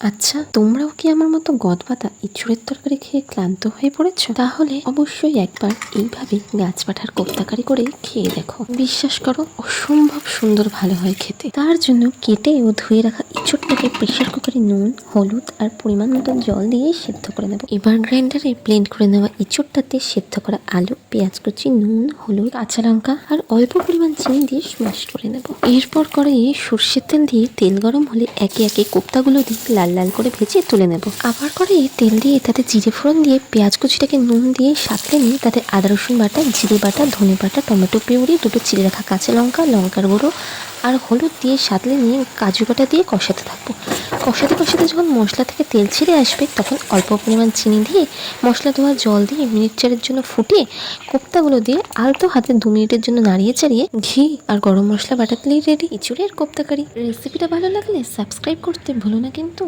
আচ্ছা, তোমরাও কি আমার মতো গদবাঁধা ইঁচড়ের তরকারি খেয়ে ক্লান্ত হয়ে পড়েছো? তাহলে অবশ্যই একবার এইভাবে গাছপাঠার কোপ্তাকারি করে খেয়ে দেখো। বিশ্বাস করো, অসম্ভব সুন্দর ভালো হয় খেতে। তার জন্য কেটে ও ধুয়ে রাখা ইঁচড়টাকে প্রেশার কুকারে নুন, হলুদ আর পরিমাণ মতো জল দিয়ে সেদ্ধ করে নেবো। এবার গ্রাইন্ডারে ব্লেন্ড করে নেওয়া ইঁচড়টাতে সেদ্ধ করা আলু, পেঁয়াজ কুচি, নুন, হলুদ, কাঁচা লঙ্কা আর অল্প পরিমাণ চিনি দিয়ে স্ম্যাশ করে নেবো। এরপর কড়াইয়ে সর্ষের তেল দিয়ে তেল গরম হলে একে একে কোপ্তাগুলো দিয়ে লাল লাল করে ভেজে তুলে নেব। আবার কড়াইয়ে তেল দিয়ে তাতে জিরে ফোড়ন দিয়ে পেঁয়াজ কুচিটাকে নুন দিয়ে সাঁতলে নিয়ে তাতে আদা রসুন বাটা, জিরে বাটা, ধনে বাটা, টমেটো পিউরি, দুটো চিড়ে রাখা কাঁচা লঙ্কা, লঙ্কার গুঁড়ো আর হলুদ দিয়ে সাঁতলে নিয়ে কাজু বাটা দিয়ে কষাতে থাকবো। কষাতে কষাতে যখন মশলা থেকে তেল ছেড়ে আসবে তখন অল্প পরিমাণ চিনি দিয়ে মশলা ধোয়া জল দিয়ে মিনিট চারের জন্য ফুটিয়ে কোপ্তাগুলো দিয়ে আলতো হাতে 2 মিনিটের জন্য নাড়িয়ে চাড়িয়ে ঘি আর গরম মশলা বাটা দিলেই রেডি ইঁচড়ের কোপ্তাকারি। রেসিপিটা ভালো লাগলে সাবস্ক্রাইব করতে ভুলো না কিন্তু।